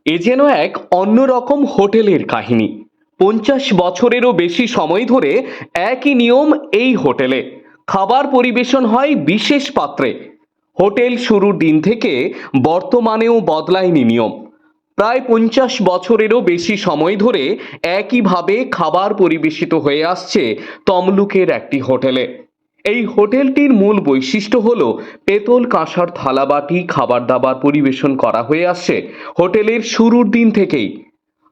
এ যেন এক অন্যরকম হোটেলের কাহিনী। 50 বছরেরও বেশি সময় ধরে একই নিয়ম এই হোটেলে। খাবার পরিবেশন হয় বিশেষ পাত্রে। হোটেল শুরুর দিন থেকে বর্তমানেও বদলায়নি নিয়ম। প্রায় 50 বছরেরও বেশি সময় ধরে একইভাবে খাবার পরিবেশিত হয়ে আসছে তমলুকের একটি হোটেলে। এই হোটেলটির মূল বৈশিষ্ট্য হলো পেতল কাঁসার থালাবাটি খাবার দাবার পরিবেশন করা হয়ে আসছে হোটেলের শুরুর দিন থেকেই।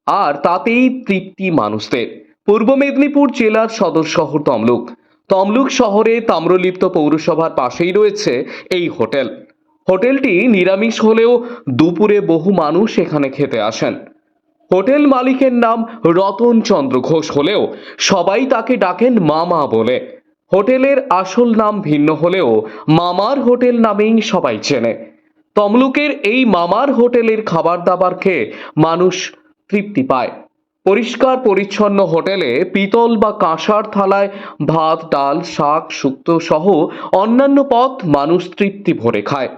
আর তাতেই তৃপ্তি মানুষদের। পূর্ব মেদিনীপুর জেলার সদর শহর তমলুক। তমলুক শহরে তাম্রলিপ্ত পৌরসভার পাশেই রয়েছে এই হোটেল। হোটেলটি নিরামিষ হলেও দুপুরে বহু মানুষ এখানে খেতে আসেন। হোটেল মালিকের নাম রতন চন্দ্র ঘোষ হলেও সবাই তাকে ডাকেন মামা বলে। হোটেলের আসল নাম ভিন্ন হলেও মামার হোটেল নামেই সবাই চেনে। তমলুকের এই মামার হোটেলের খাবার দাবার খেয়ে মানুষ তৃপ্তি পায়। পরিষ্কার পরিচ্ছন্ন হোটেলে পিতল বা কাঁসার থালায় ভাত ডাল শাক শুক্তো সহ অন্যান্য পদ মানুষ তৃপ্তি ভরে খায়।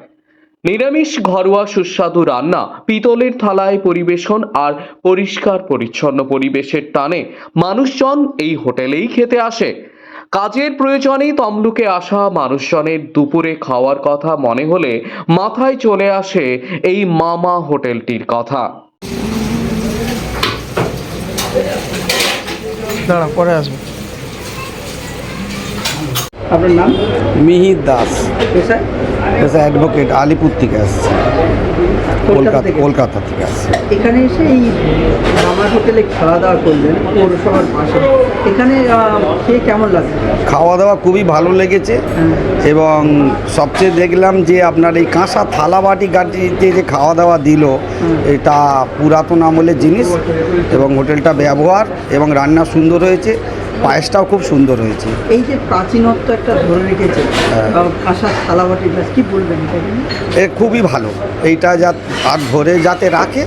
নিরামিষ ঘরোয়া সুস্বাদু রান্না পিতলের থালায় পরিবেশন আর পরিষ্কার পরিচ্ছন্ন পরিবেশের টানে মানুষজন এই হোটেলেই খেতে আসে। কাজের প্রয়োজনে তমলুকে আসা মানুষজনের দুপুরে খাওয়ার কথা মনে হলে মাথায় চলে আসে এই মামা হোটেলটির কথা। দাঁড়া পরে আসবো। আপনার নাম? মিহির দাস, পেশায়? পেশা অ্যাডভোকেট, আলিপুর থেকে আসছে, কলকাতা থেকে আসছে। এখানে এসে এই মামার হোটেলে খাওয়া দাওয়া করলেন পৌরসভার পাশে, এখানে খেয়ে কেমন লাগছে? খাওয়া দাওয়া খুবই ভালো লেগেছে এবং সবচেয়ে দেখলাম যে আপনার এই কাঁসা থালা বাটি গাটিতে যে খাওয়া দাওয়া দিল, এটা পুরাতন আমলের জিনিস এবং হোটেলটা ব্যবহার এবং রান্না সুন্দর হয়েছে, পায়েসটাও খুব সুন্দর হয়েছে। এই যে প্রাচীনত্ব একটা ধরে রেখেছে কাঁসা থালাবাটি, কি বলবেন এটা নিয়ে? এ খুবই ভালো, এইটা আর ধরে যাতে রাখে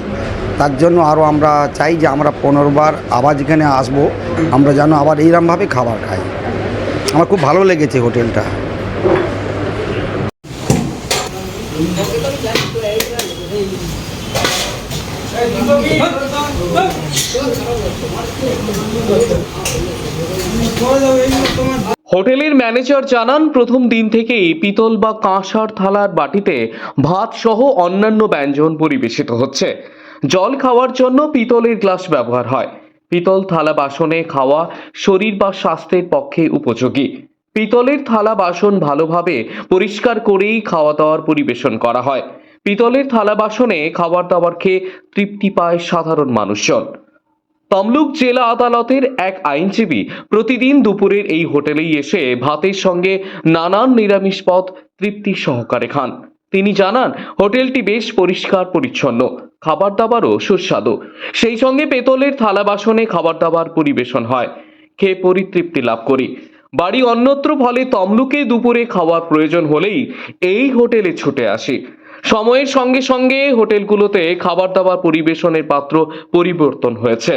তার জন্য আরও আমরা চাই যে আমরা 15 বার আবার যেখানে আসবো আমরা যেন আবার এইরকমভাবে খাবার খাই। আমার খুব ভালো লেগেছে হোটেলটা। হোটেলের ম্যানেজার জানান, প্রথম দিন থেকেই পিতল বা কাঁসার থালার বাটিতে ভাত সহ অন্যান্য ব্যঞ্জন পরিবেশিত হচ্ছে। জল খাওয়ার জন্য পিতলের গ্লাস ব্যবহার হয়। পিতল থালা বাসনে খাওয়া শরীর বা স্বাস্থ্যের পক্ষে উপযোগী। পিতলের থালা বাসন ভালোভাবে পরিষ্কার করেই খাওয়া দাওয়ার পরিবেশন করা হয়। পিতলের থালা বাসনে খাবার দাবার খেয়ে তৃপ্তি পায় সাধারণ মানুষজন। তমলুক জেলা আদালতের এক আইনজীবী প্রতিদিন দুপুরের এই হোটেলেই এসে ভাতের সঙ্গে নানান নিরামিষ পদ তৃপ্তি সহকারে খান। তিনি জানান, হোটেলটি বেশ পরিষ্কার পরিচ্ছন্ন, খাবার দাবারও সুস্বাদু। সেই সঙ্গে পেতলের থালা বাসনে খাবার দাবার পরিবেশন হয়। খেয়ে পরিতৃপ্তি লাভ করি। বাড়ি অন্যত্র, ফলে তমলুকে দুপুরে খাওয়ার প্রয়োজন হলেই এই হোটেলে ছুটে আসি। সময়ের সঙ্গে সঙ্গে হোটেলগুলোতে খাবার দাবার পরিবেশনের পাত্র পরিবর্তন হয়েছে।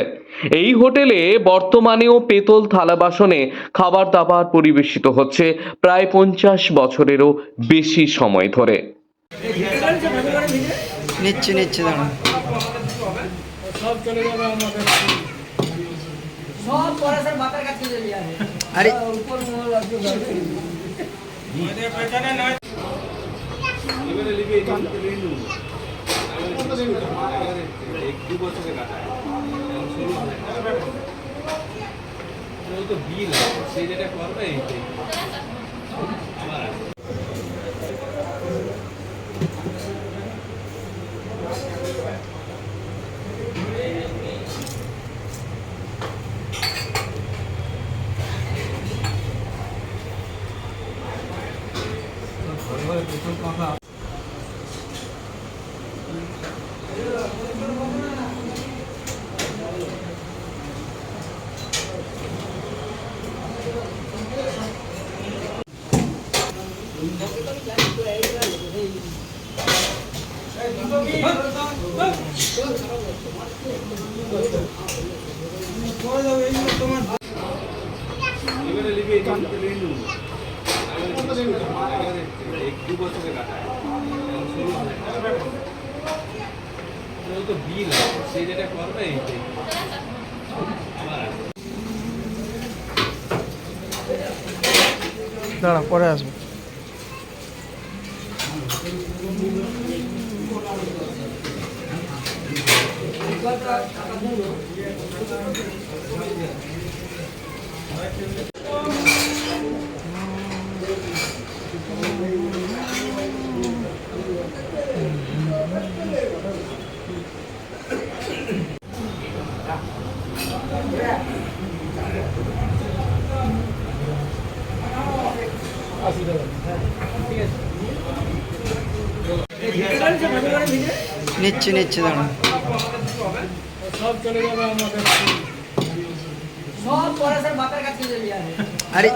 এই হোটেলে বর্তমানেও পেতল থালা বাসনে খাবার দাবার পরিবেশিত হচ্ছে প্রায় 50 বছরেরও বেশি সময় ধরে। নিচ্ছে দাঁড়া আরে দাঁড়া পরে আসবো। নিচ্ছে নিচ্ছে দাঁড়া আরে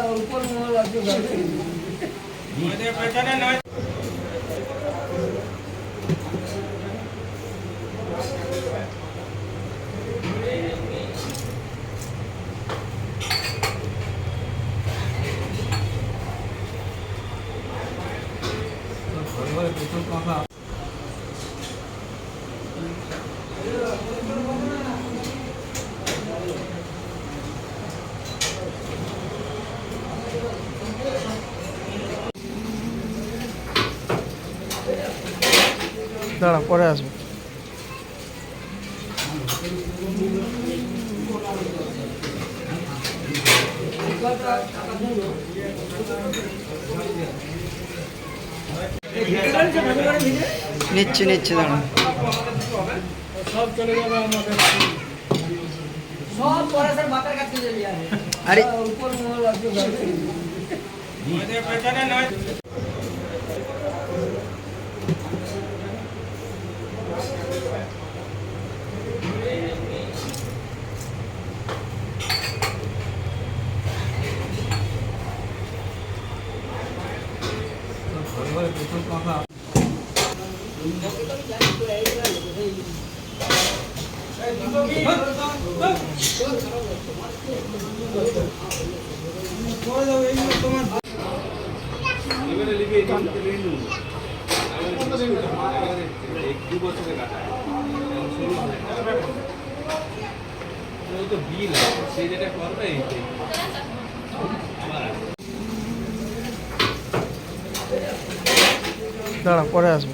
দাঁড়া পরে আসবো। নিচ্ছে নিচ্ছে দাঁড়া আরে দাঁড়া পরে আসবো।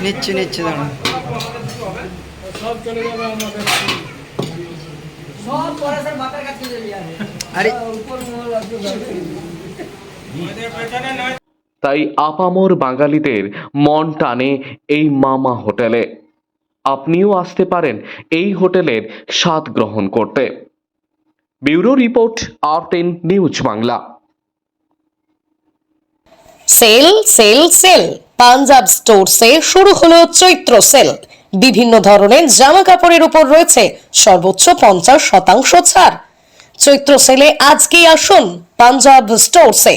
নিচ্ছে নিচ্ছে দাঁড়া আরে তাই আপামর বাঙালিদের মন টানে এই মামা হোটেলে। আপনিও আসতে পারেন এই হোটেলের স্বাদ গ্রহণ করতে। Bureau report R10 news Bangla. Sale sale sale Punjab স্টোরসে শুরু হলো চৈত্র সেল। বিভিন্ন ধরনের জামা কাপড়ের উপর রয়েছে সর্বোচ্চ 50% ছাড়। চৈত্র সেলে আজকেই আসুন পাঞ্জাব স্টোরসে।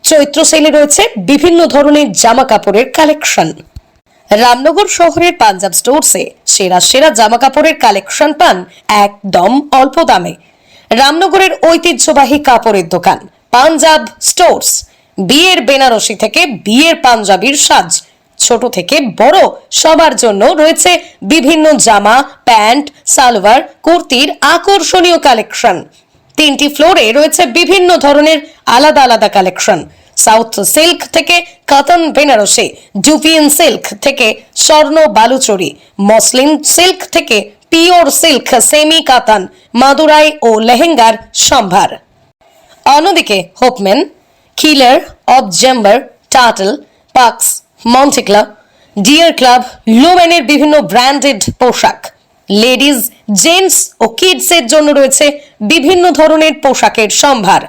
চৈত্র সেলে রয়েছে বিভিন্ন ধরনের জামা কাপড়ের কালেকশন। রামনগর শহরের পাঞ্জাব স্টোরসে সেরা সেরা জামা কাপড়ের কালেকশন পান একদম অল্প দামে। রামনগরের ঐতিহ্যবাহী কাপড়ের দোকান পাঞ্জাব স্টোরস। বিয়ের বেনারসি থেকে বিয়ের পাঞ্জাবির সাজ, ছোট থেকে বড় সবার জন্য রয়েছে বিভিন্ন জামা, প্যান্ট, সালোয়ার, কুর্তির আকর্ষণীয় কালেকশন। 3টি ফ্লোরে রয়েছে বিভিন্ন ধরনের আলাদা আলাদা কালেকশন। সাউথ সিল্ক থেকে কটন বেনারসি, জুপিয়ান সিল্ক থেকে স্বর্ণ বালুচরি, মসলিন সিল্ক থেকে পিওর সিল্ক, সেমি কাতান, মাদুরাই ও লেহেঙ্গার সম্ভার। অন্যদিকে হোপম্যান, কিলার, অবজেম্বার, টার্টল, পাক্স, মন্টিক্লা, ডিয়ার ক্লাব, লুমেনের বিভিন্ন ব্র্যান্ডেড পোশাক। লেডিজ, জেন্টস ও কিডস এর জন্য রয়েছে বিভিন্ন ধরনের পোশাকের সম্ভার।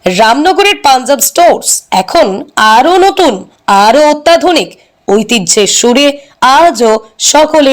রামনগরের পাঞ্জাব স্টোরস এখন আরো নতুন, আরো অত্যাধুনিক, ঐতিহ্যের সুরে আজও সকলে